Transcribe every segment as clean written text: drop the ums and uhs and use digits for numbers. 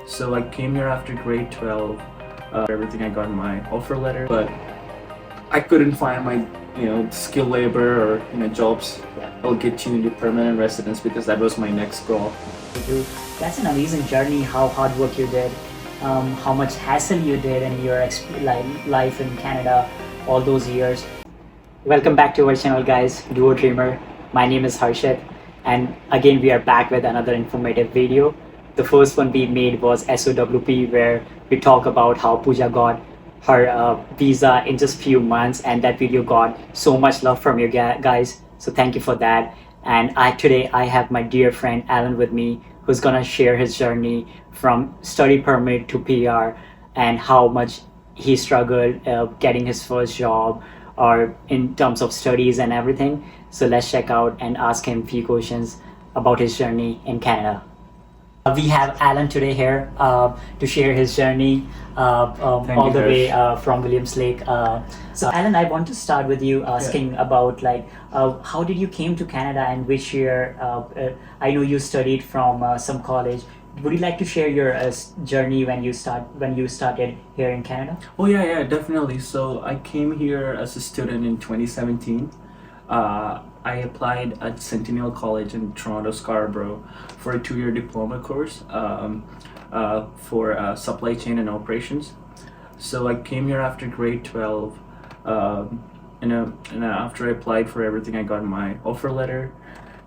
So I came here after grade 12. Everything I got in my offer letter, but I couldn't find my skill labor or jobs that'll get you into permanent residence because that was my next goal. Dude, that's an amazing journey. How hard work you did, how much hassle you did in your life in Canada, all those years. Welcome back to our channel, guys. Duo Dreamer. My name is Harshit, and again we are back with another informative video. The first one we made was SOWP, where we talk about how Pooja got her visa in just few months, and that video got so much love from you guys. So thank you for that. And today I have my dear friend Alan with me, who's gonna share his journey from study permit to PR and how much he struggled getting his first job or in terms of studies and everything. So let's check out and ask him a few questions about his journey in Canada. We have Alan today here to share his journey all the way from Williams Lake. So Alan, I want to start with you asking about how did you came to Canada and which year? I know you studied from some college. Would you like to share your journey when you started here in Canada? Oh yeah, definitely. So I came here as a student in 2017. I applied at Centennial College in Toronto, Scarborough for a 2-year diploma course for supply chain and operations. So I came here after grade 12. And after I applied for everything, I got my offer letter,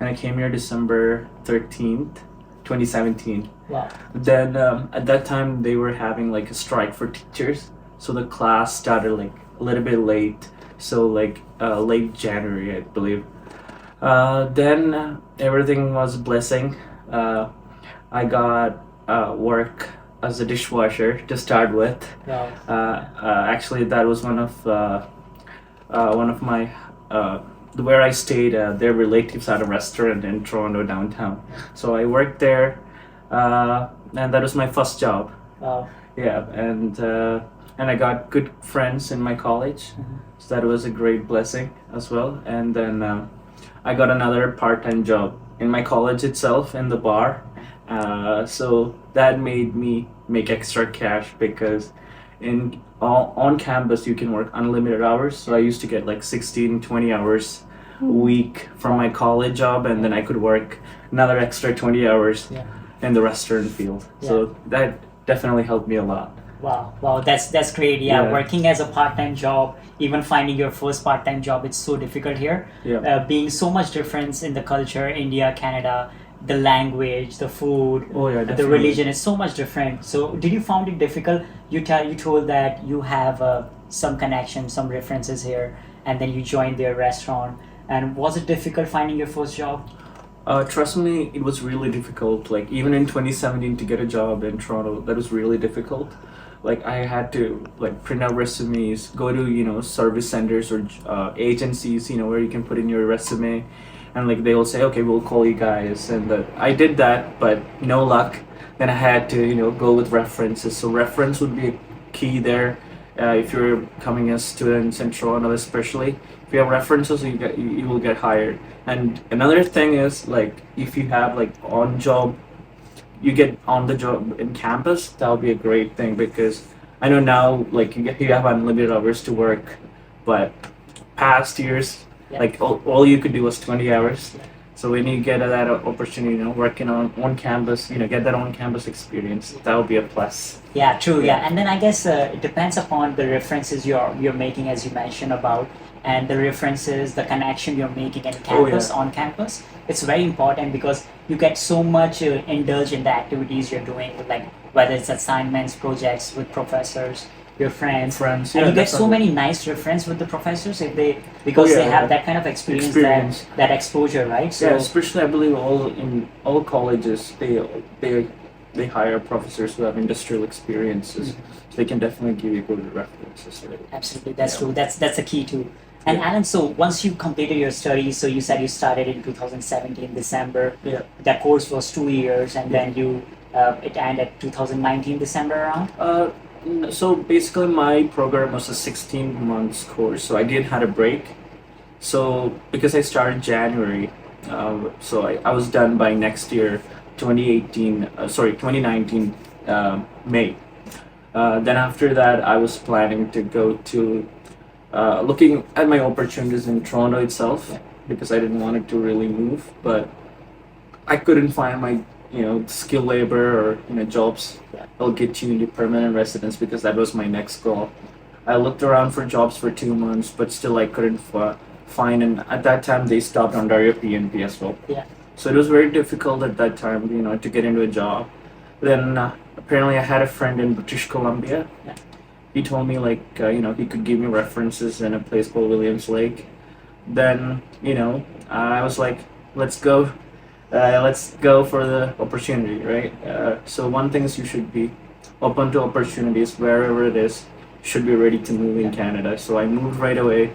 and I came here December 13th, 2017. Wow. Then at that time they were having like a strike for teachers, so the class started like a little bit late, so late January, I believe. Then everything was a blessing. I got work as a dishwasher to start with. Wow. Actually, that was one of my where I stayed. Their relatives had a restaurant in Toronto downtown, so I worked there, and that was my first job. Wow. Yeah, and I got good friends in my college, so that was a great blessing as well. And then I got another part-time job in my college itself in the bar, so that made me make extra cash because on campus you can work unlimited hours. So I used to get like 16-20 hours a week from my college job, and then I could work another extra 20 hours in the restaurant field. So that definitely helped me a lot. Wow, that's great. Yeah, working as a part-time job, even finding your first part-time job, it's so difficult here. Being so much difference in the culture, India, Canada, the language, the food, the religion is so much different. So did you found it difficult? You told that you have some connection, some references here, and then you joined their restaurant. And was it difficult finding your first job? Trust me, it was really difficult. Like even in 2017 to get a job in Toronto, that was really difficult. Like I had to print out resumes, go to service centers or agencies where you can put in your resume, and they will say, okay, we'll call you guys. And I did that, but no luck. Then I had to go with references. So reference would be a key there if you're coming as students in Toronto, especially. If you have references, you will get hired. And another thing is if you have you get on the job in campus, that'll be a great thing, because I know now you have unlimited hours to work, but past years all you could do was 20 hours. So when you get that opportunity, working on campus, get that on campus experience, that will be a plus. Yeah, true. Yeah, and then I guess it depends upon the references you're making, as you mentioned about, and the references, the connection you're making in campus, on campus. It's very important because you get so much indulge in the activities you're doing, whether it's assignments, projects with professors, your friends, and you get so many nice reference with the professors because they have that kind of experience. That exposure, right? So especially I believe in all colleges they hire professors who have industrial experiences, so they can definitely give you good references. Right? Absolutely, that's true. That's a key too. And Alan, so once you completed your studies, so you said you started in 2017 December. Yeah. That course was 2 years, and then it ended 2019 December around. So basically my program was a 16 months course, so I didn't have a break. So because I started January, so I was done by next year, 2019 May. Then after that, I was planning to go to looking at my opportunities in Toronto itself because I didn't want it to really move, but I couldn't find my skilled labor or jobs that'll get you into permanent residence because that was my next goal. I looked around for jobs for 2 months, but still I couldn't find. And at that time, they stopped Ontario PNP as well. Yeah. So it was very difficult at that time, to get into a job. Then apparently I had a friend in British Columbia. Yeah. He told me he could give me references in a place called Williams Lake. Then I was like, let's go for the opportunity, right? So one thing is you should be open to opportunities wherever it is. Should be ready to move in Canada. So I moved right away.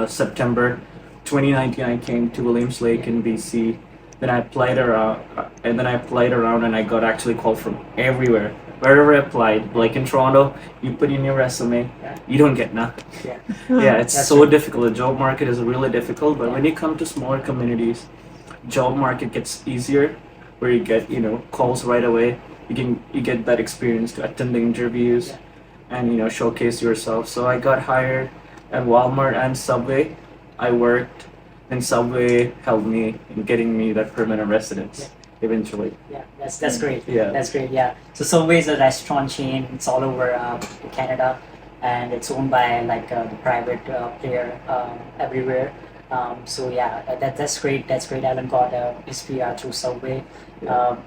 September 2019, I came to Williams Lake in BC. Then I applied around, and I got actually called from everywhere. Wherever I applied, like in Toronto, you put in your resume, you don't get nothing. Yeah. Yeah, it's That's so right. difficult. The job market is really difficult, but when you come to smaller communities, job market gets easier, where you get calls right away. You get that experience to attend the interviews, and showcase yourself. So I got hired at Walmart and Subway. I worked, and Subway helped me in getting me that permanent residence eventually. Yeah, that's great. Yeah. That's great. Yeah. So Subway is a restaurant chain. It's all over Canada, and it's owned by the private player everywhere. So yeah, that's great. That's great. Alan got his PR through Subway.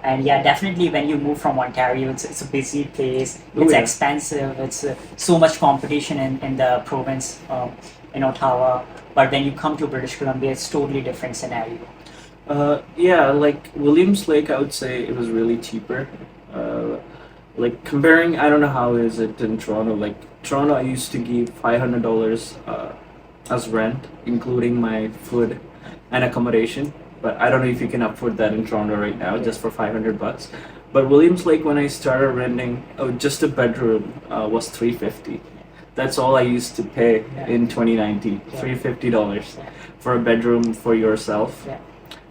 And yeah, definitely when you move from Ontario, it's a busy place. It's expensive. It's so much competition in the province, in Ottawa. But when you come to British Columbia, it's totally different scenario. Yeah, like Williams Lake, I would say it was really cheaper. Like comparing, I don't know how is it in Toronto. Like Toronto, I used to give $500 as rent, including my food and accommodation. But I don't know if you can afford that in Toronto right now, just for $500. But Williams Lake, when I started renting, just a bedroom was $350. That's all I used to pay in 2019, $350 for a bedroom for yourself.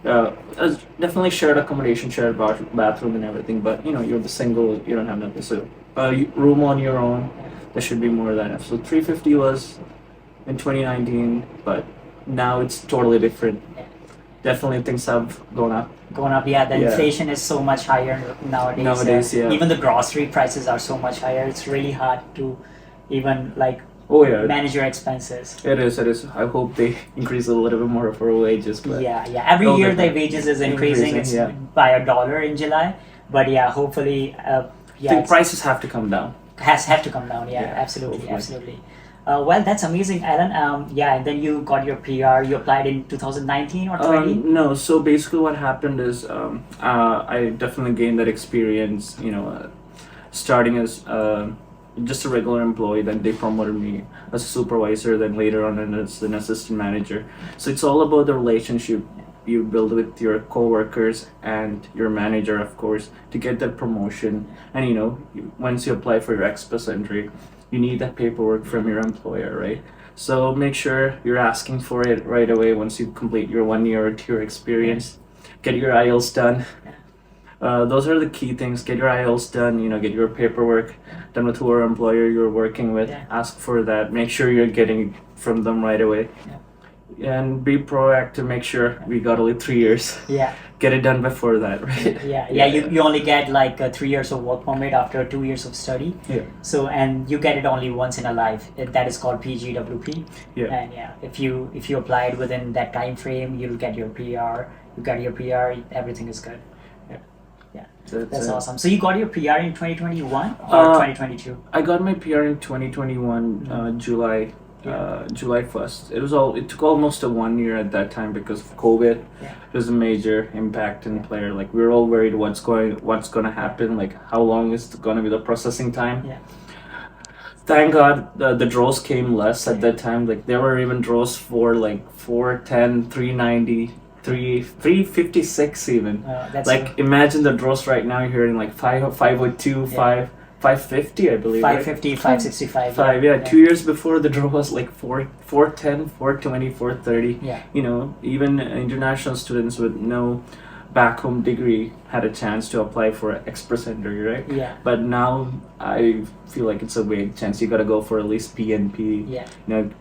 Definitely shared accommodation, shared bathroom and everything, but you're the single, you don't have nothing. So room on your own, there should be more than enough. So $350 was in 2019, but now it's totally different. Definitely things have gone up. Yeah. The inflation is so much higher nowadays. Yeah. Even the grocery prices are so much higher. It's really hard to even manage your expenses. It is. I hope they increase a little bit more for wages. But Every year the wages is increasing. It's by $1 in July. But yeah, hopefully, I think prices have to come down. Have to come down. Absolutely, hopefully. absolutely. Well, that's amazing, Alan. And then you got your PR. You applied in 2019 or 20? No, so basically what happened is I definitely gained that experience, starting as just a regular employee, then they promoted me as a supervisor, then later on as an assistant manager. So it's all about the relationship you build with your coworkers and your manager, of course, to get that promotion. And once you apply for your express entry, you need that paperwork from your employer, right? So make sure you're asking for it right away once you complete your 1 year or 2 year experience. Get your IELTS done. Those are the key things. Get your IELTS done, get your paperwork done with whoever employer you're working with. Ask for that. Make sure you're getting it from them right away. And be proactive. Make sure we got only 3 years. Get it done before that, right? You only get 3 years of work permit after 2 years of study. So, and you get it only once in a life. That is called PGWP. And if you applied within that time frame, you'll get your PR. You got your PR. Everything is good. That's awesome. So you got your PR in 2021 or 2022? I got my PR in 2021, July 1st. It took almost a 1 year at that time because of COVID. It was a major impact in player. Like we were all worried what's going to happen. Like how long is going to be the processing time? Thank God the draws came less at that time. Like there were even draws for 410, 390. 356 even. Imagine the draws right now. You're hearing 502, 550, I believe. 550, 565. 2 years before the draw was 410, 420, 430. Even international students with no back home degree had a chance to apply for express entry, right? Yeah. But now I feel like it's a weird chance. You gotta go for at least PNP, Yeah.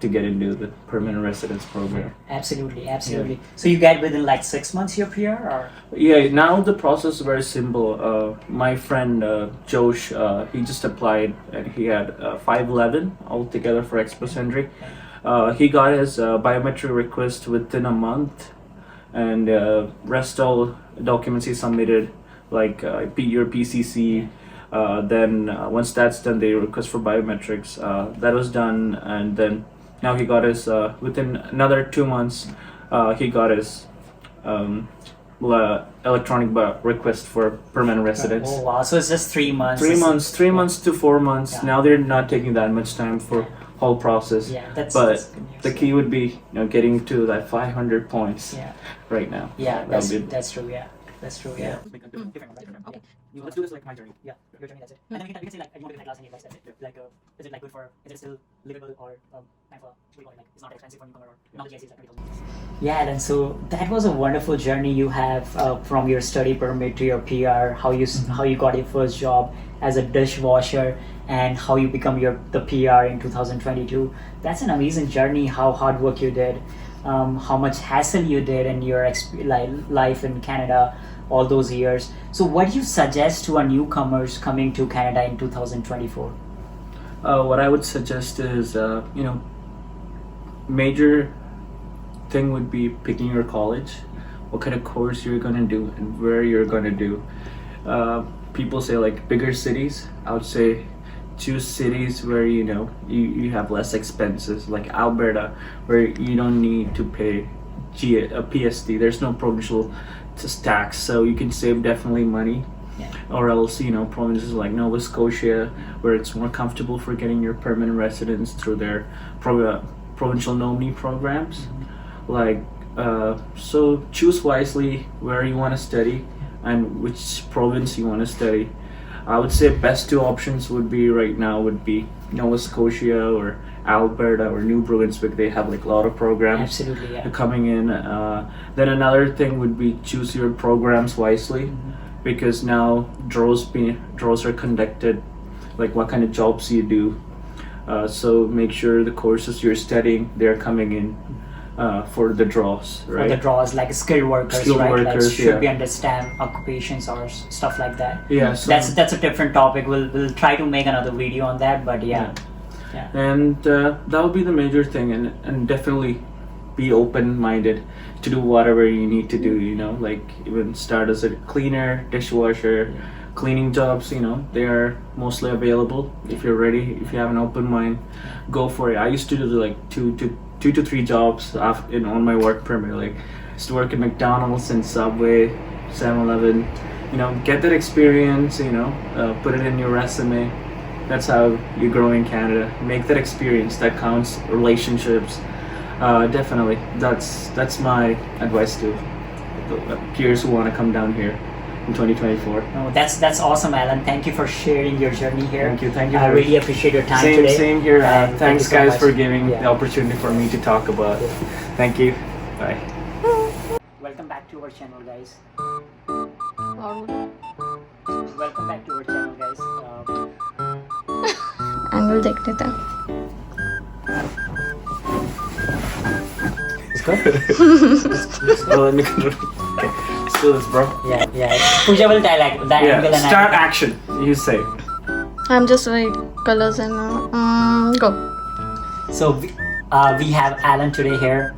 to get into the permanent residence program. Absolutely. So you get within like 6 months your PR, or? Yeah, now the process is very simple. My friend Josh, he just applied and he had 511 altogether for express entry. He got his biometric request within a month, and rest all documents he submitted, like your PCC. Then once that's done, they request for biometrics. That was done, and then now he got his within another 2 months. He got his electronic request for permanent residence. Oh wow! So it's just 3 months. 3 months to 4 months. Yeah. Now they're not taking that much time for whole process. Yeah, that's but that's good news. the key would be getting to that 500 points Yeah. right now. Yeah, That would be- that's true. Yeah, that's true. Yeah. Okay. Let's do this like my journey. Yeah, your journey, that's it. And then we can say like you want to do class and advice, that's it. Like, is it like good for? Is it still livable or kind of like it's not expensive for newcomer or not the GIC is like 20,000? Yeah, and so that was a wonderful journey you have from your study permit to your PR. How you got your first job as a dishwasher and how you become the PR in 2022. That's an amazing journey. How hard work you did, how much hassle you did in your life in Canada all those years. So what do you suggest to our newcomers coming to Canada in 2024? What I would suggest is, major thing would be picking your college, what kind of course you're gonna do, and where you're gonna do. People say like bigger cities. I would say choose cities where you have less expenses, like Alberta, where you don't need to pay a PST. There's no provincial tax, so you can save definitely money. Yeah. Or else provinces like Nova Scotia, where it's more comfortable for getting your permanent residence through their provincial nominee programs. Like so choose wisely where you want to study and which province you want to study. I would say best two options would be Nova Scotia or Alberta or New Brunswick. They have like a lot of programs. Absolutely, yeah. Coming in. Then another thing would be choose your programs wisely, because now draws are conducted, like what kind of jobs you do. So make sure the courses you're studying, they're coming in for the draws, right? For the draws, like skilled workers, Skilled right? workers, like should yeah. we understand occupations or stuff like that? Yeah, so That's a different topic. We'll try to make another video on that, but yeah. And that would be the major thing, and definitely be open-minded to do whatever you need to do. Like even start as a cleaner, dishwasher, cleaning jobs. They are mostly available. If you're ready, if you have an open mind, go for it. I used to do like two to three jobs on my work permit. Like I used to work at McDonald's and Subway, 7-Eleven. Get that experience. Put it in your resume. That's how you grow in Canada. Make that experience. That counts. Relationships. Definitely. That's my advice to the peers who want to come down here in 2024. No, that's awesome, Alan. Thank you for sharing your journey here. Thank you. I really appreciate your time Same, today. same here. And thank Thanks, you so guys, much. for giving Yeah. the opportunity for me to talk about. Thank you. Bye. Welcome back to our channel, guys. और Welcome back to our channel, guys. Angle देखते थे Let's go. Let me control. Okay. Let's do this, bro. Yeah. Pooja will tell like that angle and Start action. You say. I'm just like colors and go. So we have Alan today here.